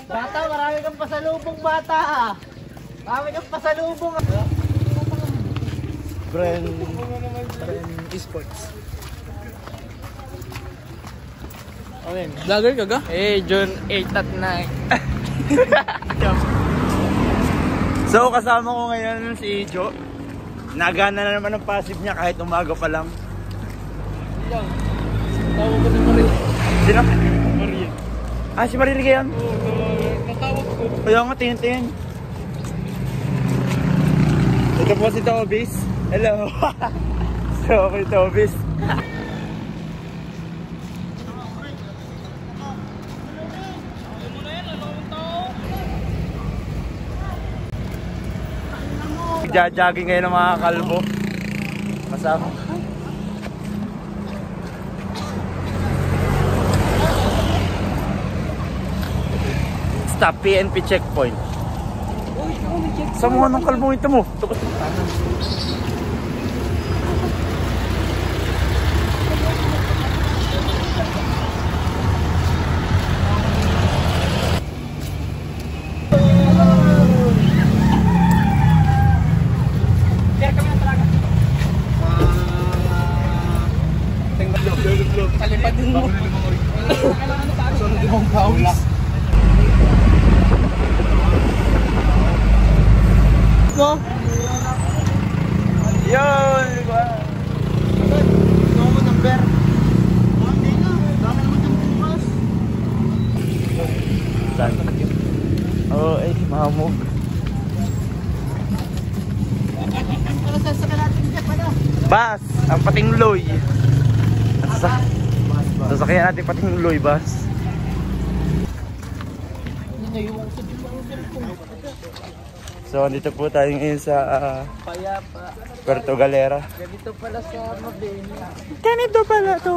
Bata, marami kang pasalubong bata. Marami kang pasalubong. Bren Esports. Okay. Vlogger ka ga? Eh, June 8 at 9. So, kasama ko ngayon si Jo. Nagana na naman ang passive niya kahit umaga pa lang. Tawag ko si Marie. Sino? Marie. Ah, si Marie yan? Oo, natawag ko. Kaya nga, tingin-tingin. Ito po si Tobis. Hello. So, okay, Tobis. Jogging ngayon ng mga kalbo. Kasama. Stop PNP checkpoint. Sa mga ng kalbong ito mo. Kalipatin mo. Sunod yung pawis. No? Yun! Diba? Gusto mo number? Hindi na. Dami naman yung bukas. Saan? Oo, eh, mahamog. Ano sasaka natin dyan pala? Bas! Ang pating loy. Sasakyan natin pating loy, bas. So, andito po tayo ngayon sa Payapa. Puerto Galera. Ganito pala sa Mabini. Ganito pala to.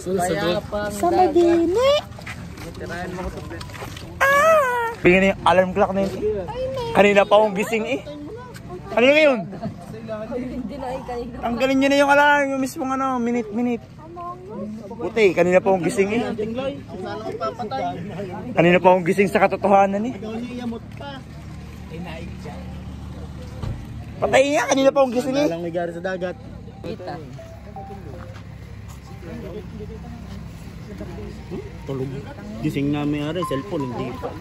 Payapang Sa Mabini. Tirahan mo ko ito. Bigyan na yung alarm clock na yun. Kanina pa akong gising eh. Ano na yun? Tanggalin nyo na yung alarm. Yung mismong ano, minute. Buti, kanina pa akong gising eh. Sana ko papatay. Kanina pa akong gising sa katotohanan eh. Ikaw niyamot pa. Patay niya, kanina pa akong gising eh. Walang nagari sa dagat. Kita. Tulog. Gising namin ari, cellphone hindi pa.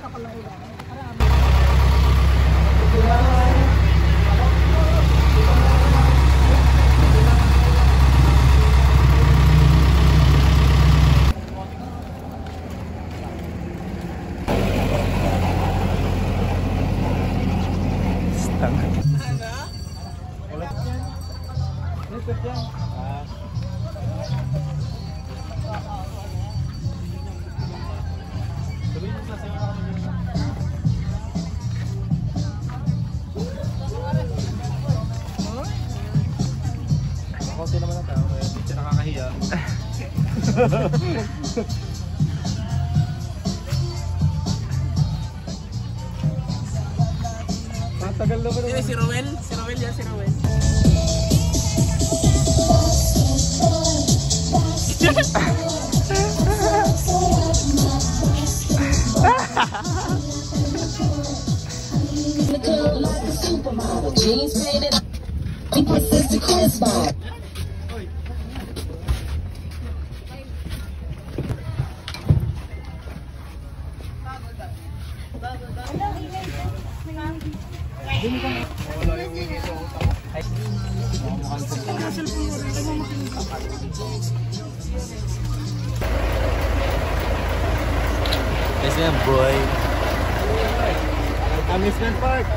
Konti naman ang tao, hindi siya nakakahiya. Matagal na ba naman? Si Rowel? Si Rowel yan, si Rowel. Jeans faded, this is the Chris bar. Kasi yan, boy. Amusement park.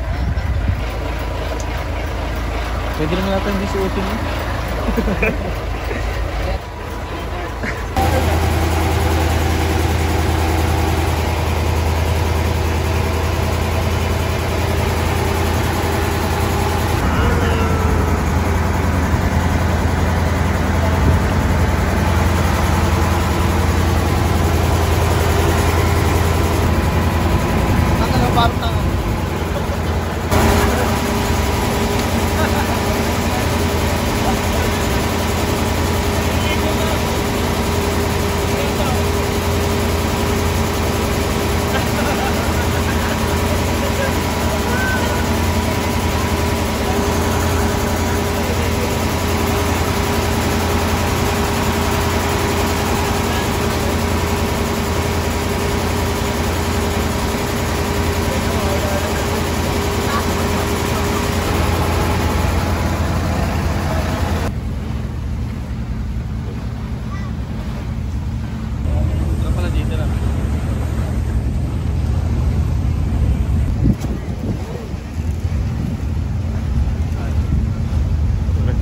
Pwede naman natin hindi suotin mo.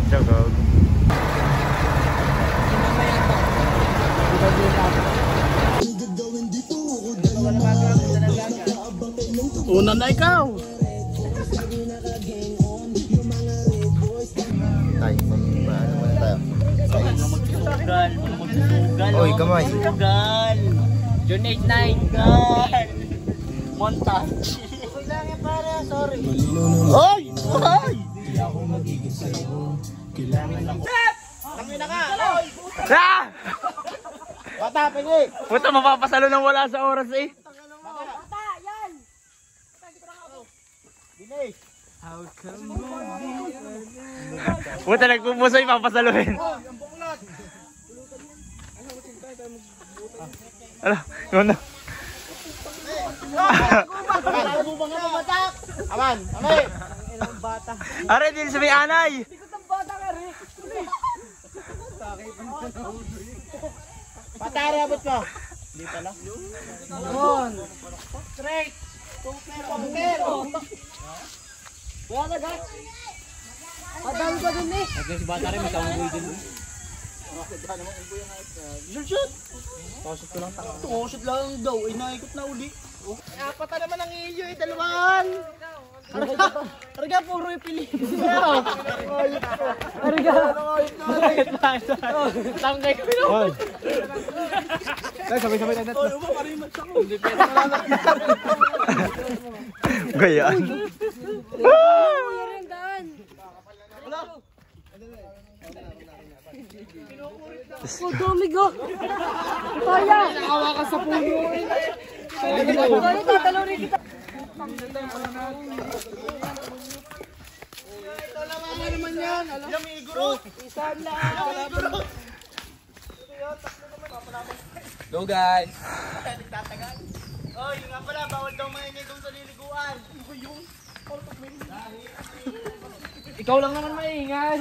Jogog. Una na ikaw. Tay, ano muna tayo? Magsusugal. Magsusugal. Oy, kamay. Magsusugal. June 8-9. Gal. Montage. Okay lang yan para. Sorry. Oy! Oy! Tangina ka! Ah! Bata, pingi! Puta, mapapasalo nang wala sa oras eh. Binay! Puta, nagpupuso yung papasaluhin. Ala, yun na. Aman! Aman! Are, din sa may anay. Patari, abot mo! Hindi pala. Yun! Straight! Kumpir! Wala na gas! Padami ka dun eh! At si bata rin, may kamuboy dun eh. Shoot! Tosot ko lang taka. Tosot lang daw, inaikot na uli. Apata naman ang iyo eh, dalawan! Arga, puro yung pili. Arga! Tanggay ko pino! Sabay-sabay na natin. Uy, parimat ako. Hindi pwede Gayaan. Oh, dami go. Kaya. Nakawa ka sa puno. Kaya tatalo rin kita. Ito lang ano naman yan. Alam mo, iguro. Isa lang. Go guys! Oh, yun nga pala, bawal daw maingay doon sa liliguan. Ikaw lang naman maingay!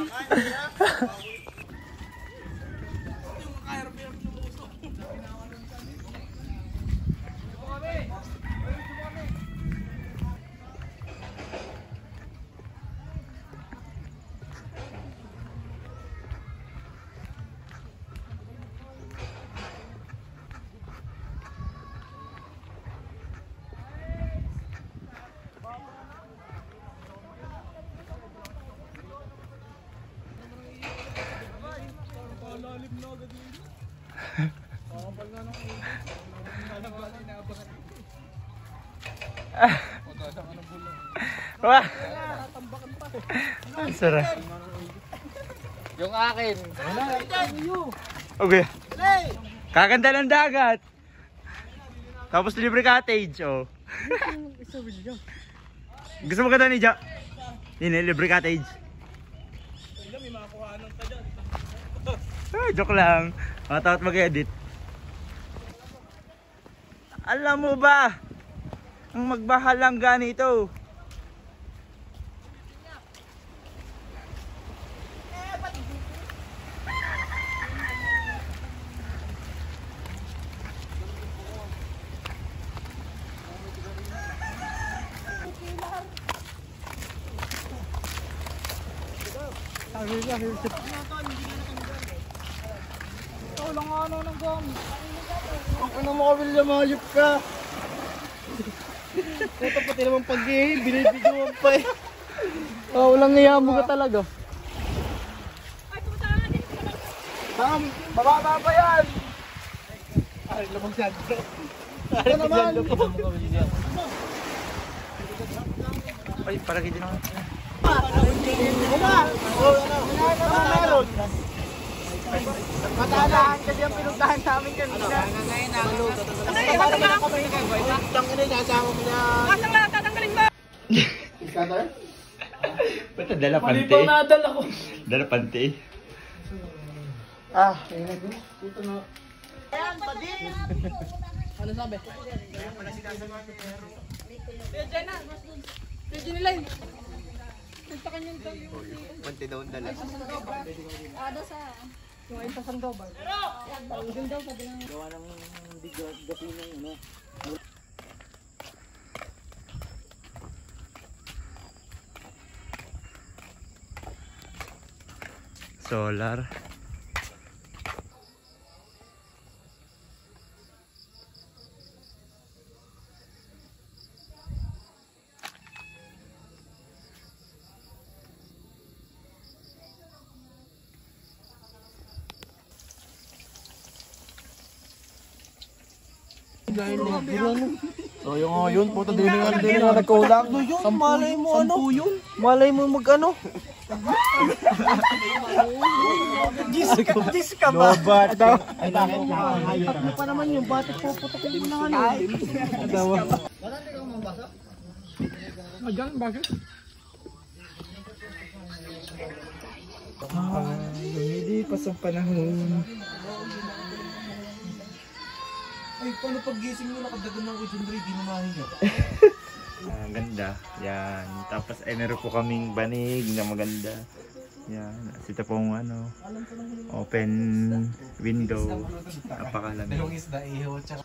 Wah! Ang sarap. Yung akin! Okay. Kakanta ng dagat. Tapos libre cottage, oh. Gusto mo kanta ni Ja? Hindi, libre cottage. Ah, joke lang. Matakot mag-edit. Alam mo ba ang magbahalang ganito? Ano mo ka, William, hayop ka? Puta pati naman pag-game, binibidyoan pa eh. Oh, walang ngayamo ka talaga. Tam, bababa pa yan! Ay, lumang sandro. Ay, naman! Ay, parang hindi naman. Meron! Matalahan kasi ang pinuntahan namin kanina. Tangin na nasama mo na. Kasang lahat, tatanggalin ba? Scatter? Ba't dala Mali panty? pa nadala ko. Dala panty. Ah, dito na. Ayan, padi! Ano sabi? Diyan na! Diyan nila yun! Punta ka niyong tayo. Panty daw ang dala. Ada sa... Yung ay sasang daw ba? Doon daw sabi ng... Gawa ng gati ng ano. Solar. Sayang nga yun, puta din nga nagkulang. Ano yun? Malay mo ano? Malay mo mag ano? Gis ka ba? Lobat daw. Ay bakit na? Tatlo pa naman yung bakit po putakin mo na ano? Lumilipas ang panahon. Ay, paano pag gising mo nakadagan ng Ocean Ray, di na mahinga? Ang ganda. Yan. Tapos ay meron po kaming banig na maganda. Yan. Ito pong ano, open window. Napakalamig. Dalawang isda, ihaw at saka.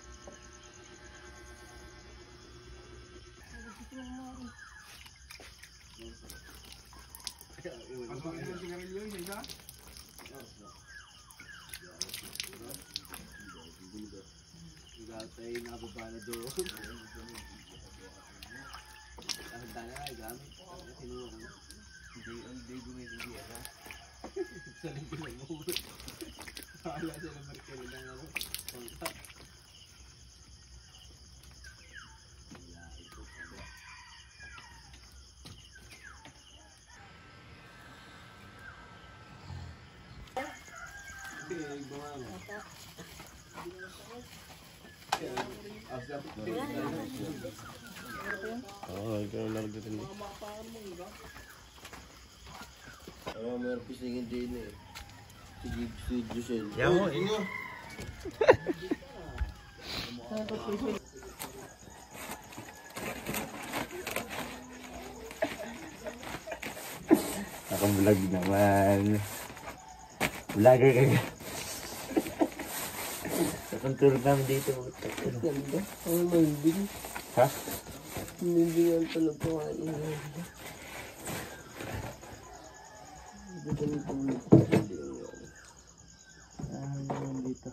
Yan mo eh. Akong vlog naman. Vlogger ka. Akong tulog namin dito. Ha? Hindi pala po Dito.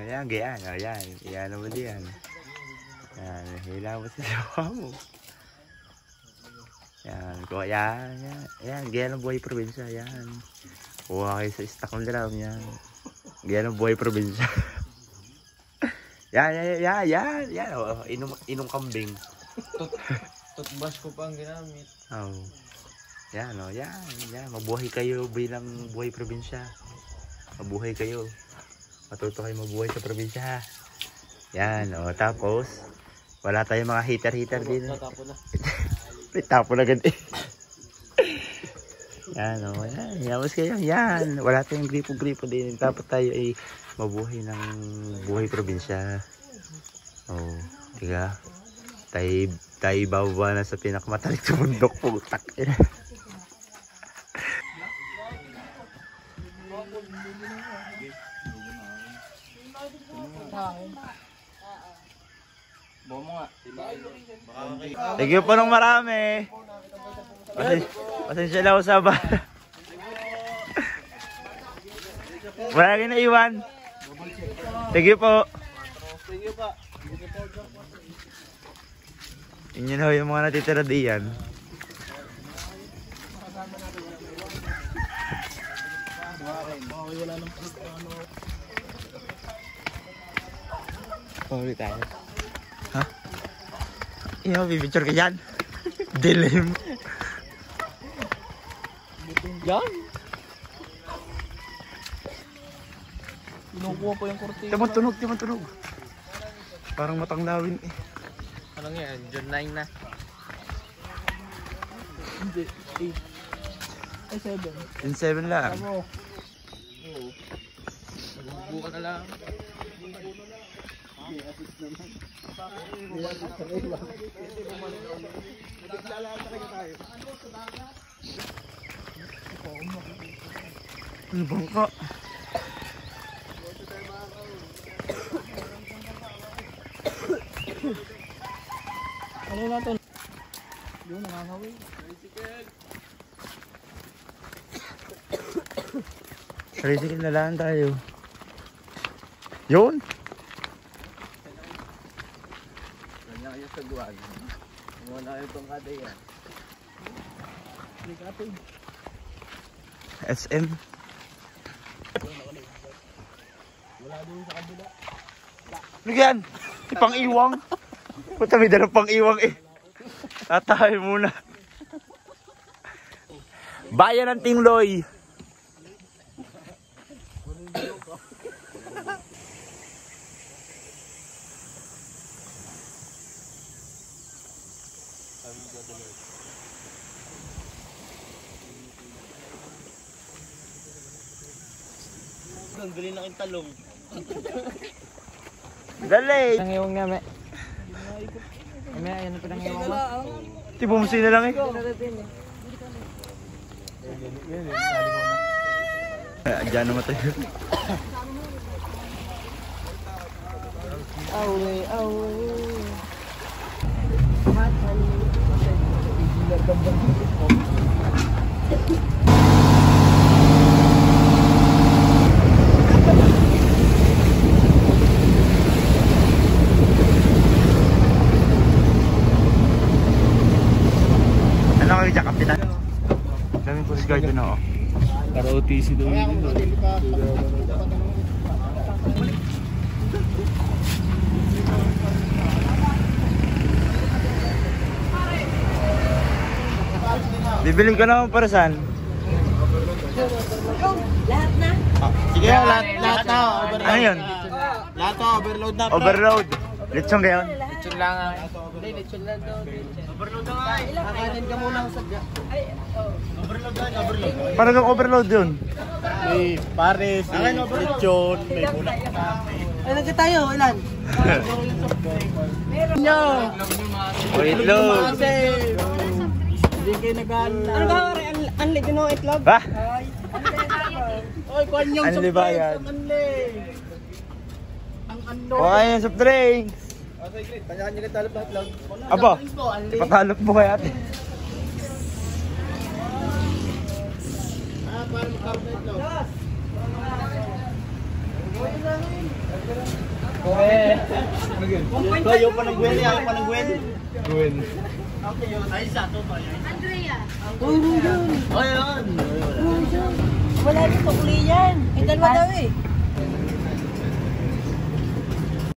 Yan, gayaan. Yan. Yan naman yan. Yan, hila mo sa sawa mo. Yan, yan. Yan, gaya ng buhay probinsya. Yan. Kuha kayo sa stock ng drum. Yan. Gaya ng buhay probinsya. Yan. Oh, inom kambing. Toothbrush ko pa ang ginamit. Oh. Yan, oh, yan. Mabuhay kayo bilang buhay probinsya. Mabuhay kayo. Matuto kayo mabuhay sa probinsya. Yan, oh. Tapos, wala tayong mga heater din. Tapo na agad eh. Yan, oh. Yan. Yamos kayo. Yan. Wala tayong gripo-gripo din. Tapos tayo ay mabuhay ng buhay probinsya. Oh, diga. Tayo bababa na sa pinakamatarik sa bundok. Putak. Thank you po ng marami. Pasensya lang sa ba. Wala rin na iwan. Thank you po. Inyo na yung mga natitira diyan. Pawali tayo. Ha? Iyo, bibicture ka dyan. Dilim. Yan! Kinukuha pa yung kurtina. Timan tunog. Parang matanglawin eh. Anong yan? June 9 na. Hindi, 8. Ay, 7. In 7 lang. Ano? Buka na lang. Ano bangka? Kunin natin. Yung nakakawi. Tricycle na lang tayo. Yun. Ganyan kayo sa guwag. Muna kayo itong katayan. SM. Ano yan? Pang-iwang. Puta, may dalang pang-iwang eh. Tatahay muna. Bayan ng Tingloy. Ang bili na kayong talong. Dali. Nangiwang nga, me. Me, ayan pa nangiwang mo. Tibumsi na lang eh. Diyan naman tayo. Ano kayo dyan, kapitan? Daming coast guard doon ako. Para OTC daw yun. Bibili ka naman para saan? Lahat na? Sige, lahat na. Ano yun? Lahat na, overload na. Overload. Lechong gayon. Lechon lang ah. Hindi, lechon lang daw. Overload na nga. Kakainin ka muna ang sadya. Overload na, overload. Para kang overload yun. May pares, may lechon, may bulak na. Ilan ka tayo? Ilan? Meron nyo. Itlog. Kasi hindi kayo nag-aala. Ano ba, unli din ang itlog? Ha? Oy, kuhan yung Anli ba yan? Ang anli. Ang ano. Okay yung soft drinks. Tanyaan nyo kayo talap na itlog. Aba, Anli. ipatalop mo kaya ate. Para magkaroon na itlog. Ayaw pa ng Gwen, ayaw pa ng Gwen. Gwen. Ay, sato ba yan? Andrea. Ayun. Wala rin tukli yan. Itan mo daw eh.